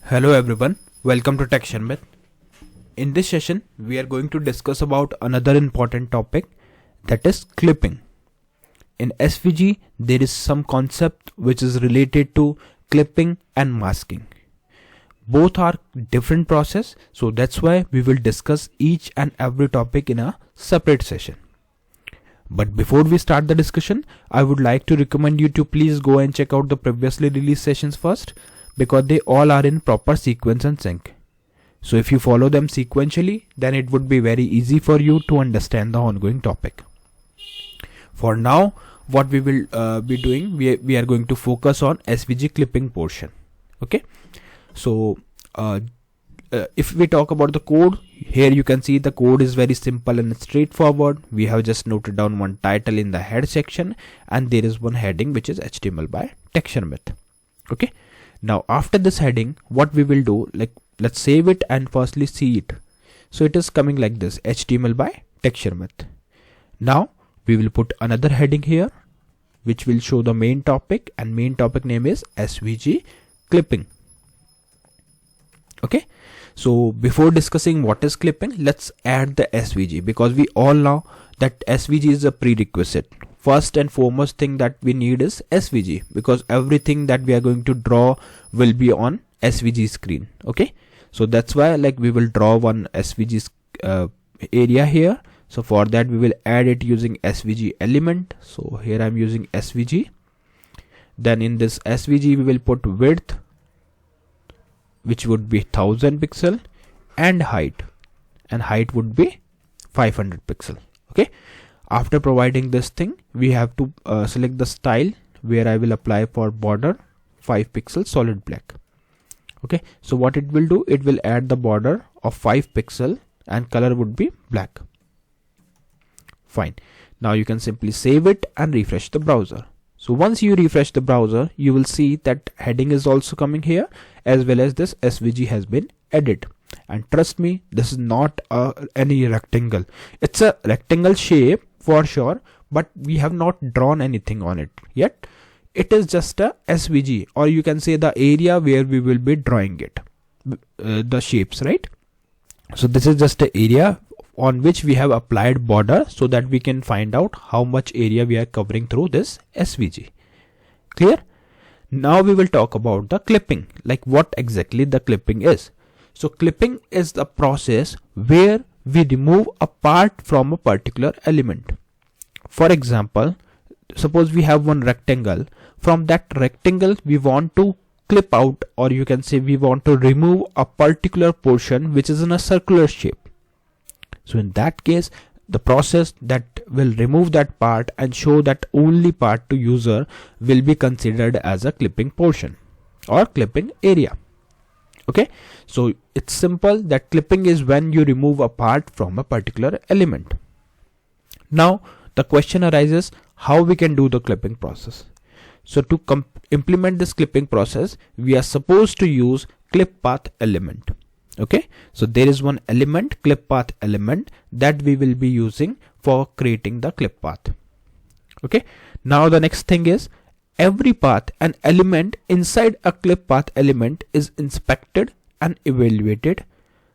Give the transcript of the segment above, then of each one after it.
Hello everyone, welcome to Sharmit. In this session, we are going to discuss about another important topic, that is clipping. In SVG, there is some concept which is related to clipping and masking. Both are different process, so that's why we will discuss each and every topic in a separate session. But before we start the discussion, I would like to recommend you to please go and check out the previously released sessions first, because they all are in proper sequence and sync. So if you follow them sequentially, then it would be very easy for you to understand the ongoing topic. For now, what we will be doing, we are going to focus on SVG clipping portion. Okay. So if we talk about the code, here you can see the code is very simple and straightforward. We have just noted down one title in the head section, and there is one heading which is HTML by Sharmit. Okay. Now after this heading, what we will do, let's save it and firstly see it. So it is coming like this, HTML by Sharmit. Now we will put another heading here which will show the main topic, and main topic name is SVG clipping. Okay. So before discussing what is clipping, let's add the SVG, because we all know that SVG is a prerequisite. First and foremost thing that we need is SVG, because everything that we are going to draw will be on SVG screen. Okay. So that's why we will draw one SVG area here. So for that we will add it using SVG element. So here I'm using SVG. Then in this SVG we will put width, which would be 1000 pixel, and height would be 500 pixel. Okay. After providing this thing, we have to select the style, where I will apply for border 5 pixel solid black. Okay. So what it will do, it will add the border of 5 pixel and color would be black. Fine. Now you can simply save it and refresh the browser. So once you refresh the browser, you will see that heading is also coming here, as well as this SVG has been added. And trust me, this is not any rectangle. It's a rectangle shape for sure, but we have not drawn anything on it yet. It is just a SVG, or you can say the area where we will be drawing it, the shapes, right? So this is just the area on which we have applied border, so that we can find out how much area we are covering through this SVG. Clear? Now we will talk about the clipping, what exactly the clipping is. So clipping is the process where we remove a part from a particular element. For example, suppose we have one rectangle. From that rectangle we want to clip out, or you can say we want to remove a particular portion which is in a circular shape. So in that case, the process that will remove that part and show that only part to user will be considered as a clipping portion or clipping area. Okay. So it's simple that clipping is when you remove a part from a particular element. Now the question arises, how we can do the clipping process. So to implement this clipping process, we are supposed to use clipPath element. Okay. So there is one element, clipPath element, that we will be using for creating the clipPath. Okay. Now the next thing is, every path and element inside a clipPath element is inspected and evaluated.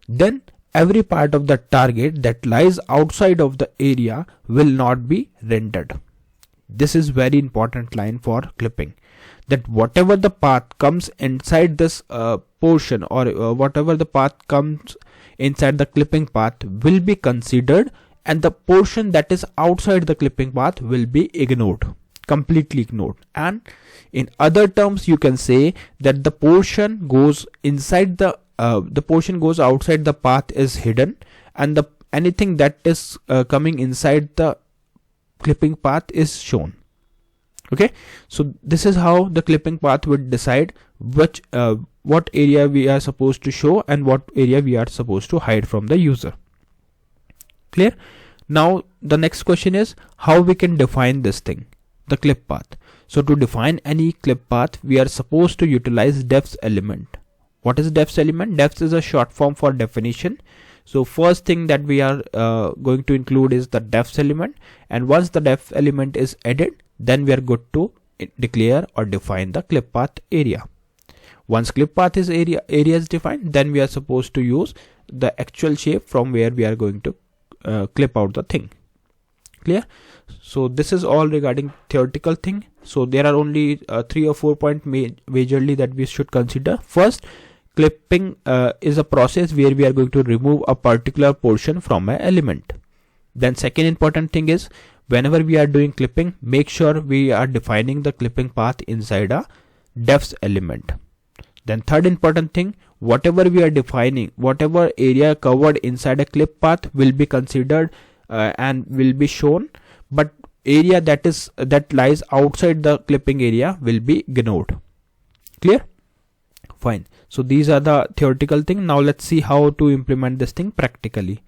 Then every part of the target that lies outside of the area will not be rendered. This is very important line for clipping, that whatever the path comes inside this portion, or whatever the path comes inside the clipping path will be considered, and the portion that is outside the clipping path will be ignored, completely ignored. And in other terms, you can say that the portion goes inside the portion goes outside the path is hidden, and anything that is coming inside the clipping path is shown. Okay. So this is how the clipping path would decide what area we are supposed to show and what area we are supposed to hide from the user. Clear? Now the next question is, how we can define this thing, the clip path. So to define any clip path, we are supposed to utilize defs element. What is defs element? Defs is a short form for definition. So first thing that we are going to include is the defs element, and once the def element is added, then we are good to declare or define the clip path area. Once clip path is area is defined, then we are supposed to use the actual shape from where we are going to clip out the thing. Clear? So this is all regarding theoretical thing. So there are only 3 or 4 points majorly that we should consider. First, clipping is a process where we are going to remove a particular portion from an element. Then second important thing is, whenever we are doing clipping, make sure we are defining the clipping path inside a defs element. Then third important thing, whatever we are defining, whatever area covered inside a clip path will be considered and will be shown, but area that lies outside the clipping area will be ignored. Clear? Fine. So these are the theoretical thing. Now let's see how to implement this thing practically.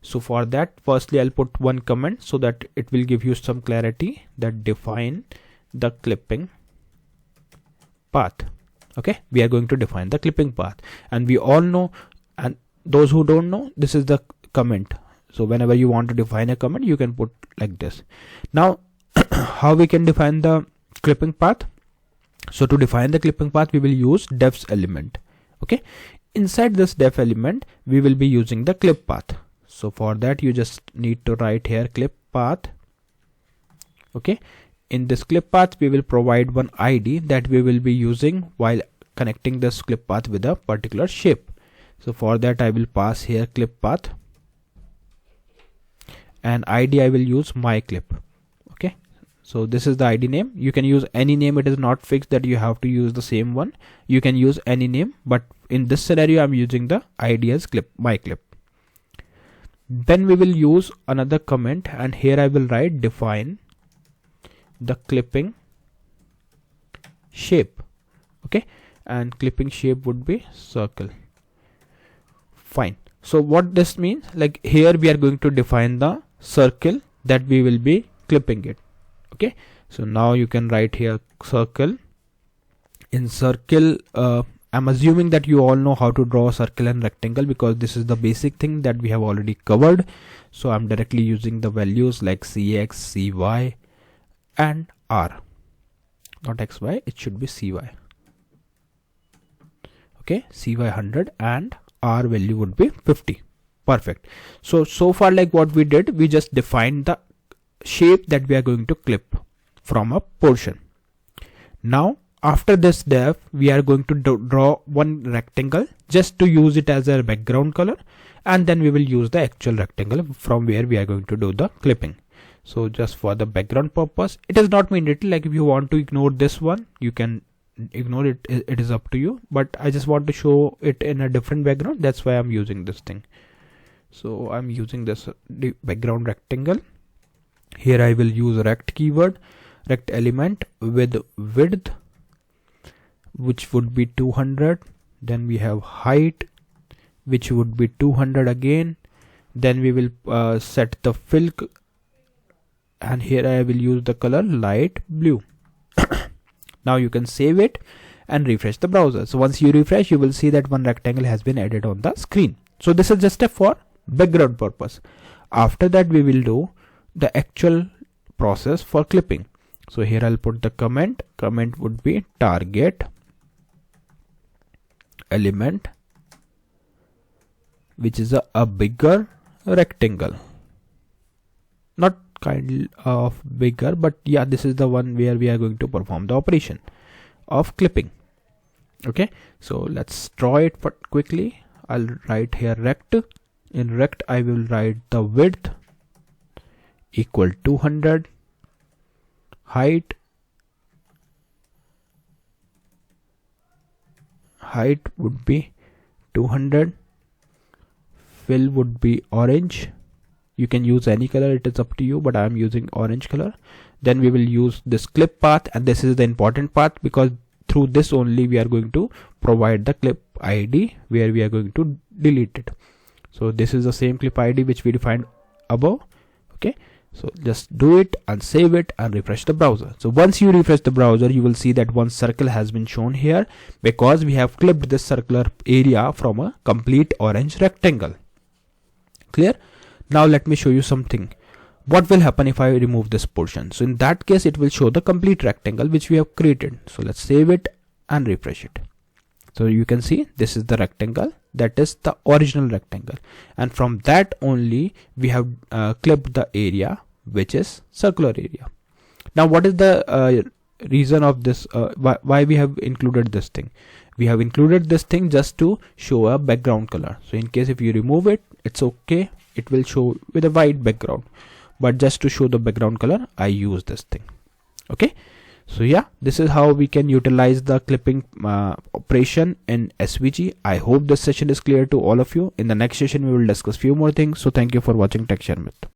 So for that, firstly I'll put one comment so that it will give you some clarity, that define the clipping path. Okay, we are going to define the clipping path, and we all know, and those who don't know, this is the comment. So whenever you want to define a comment, you can put like this. Now how we can define the clipping path? So to define the clipping path, we will use defs element. Okay, inside this def element we will be using the clip path. So for that you just need to write here clip path. Okay, in this clip path we will provide one ID that we will be using while connecting this clip path with a particular shape. So for that I will pass here clip path, and ID I will use my clip. Okay, so this is the ID name. You can use any name, it is not fixed that you have to use the same one. You can use any name, but in this scenario I'm using the ID as clip, my clip. Then we will use another comment, and here I will write define the clipping shape. Okay, and clipping shape would be circle. Fine. So what this means, like here we are going to define the circle that we will be clipping it. Okay, so now you can write here circle. In circle, I'm assuming that you all know how to draw a circle and rectangle, because this is the basic thing that we have already covered. So I'm directly using the values like cx, cy and r, not xy, it should be cy. Okay, cy 100 and r value would be 50. Perfect. So far, like what we did, we just defined the shape that we are going to clip from a portion. Now after this def, we are going to draw one rectangle just to use it as a background color, and then we will use the actual rectangle from where we are going to do the clipping. So just for the background purpose, it is not mandatory, like if you want to ignore this one you can ignore it, it is up to you, but I just want to show it in a different background, that's why I'm using this thing. So I'm using this background rectangle. Here I will use rect keyword, rect element with width which would be 200, then we have height which would be 200 again, then we will set the fill, and here I will use the color light blue. Now you can save it and refresh the browser. So once you refresh, you will see that one rectangle has been added on the screen. So this is just for background purpose. After that we will do the actual process for clipping. So here I'll put the comment would be target element, which is a bigger rectangle, not kind of bigger, but yeah, this is the one where we are going to perform the operation of clipping. Okay, so let's draw it quickly. I'll write here rect. In rect I will write the width equal 200, height would be 200, fill would be orange. You can use any color, it is up to you, but I am using orange color. Then we will use this clip path, and this is the important part, because through this only we are going to provide the clip ID where we are going to delete it. So this is the same clip ID which we defined above. Okay, so just do it and save it and refresh the browser. So once you refresh the browser, you will see that one circle has been shown here, because we have clipped this circular area from a complete orange rectangle. Clear? Now let me show you something. What will happen if I remove this portion? So in that case, it will show the complete rectangle which we have created. So let's save it and refresh it. So you can see this is the rectangle, that is the original rectangle, and from that only we have clipped the area, which is circular area. Now what is the reason of this, why we have included this thing? We have included this thing just to show a background color. So in case if you remove it, it's okay, it will show with a white background, but just to show the background color I use this thing. Okay, so yeah, this is how we can utilize the clipping operation in SVG. I hope this session is clear to all of you. In the next session we will discuss few more things. So thank you for watching Tech Sharmit.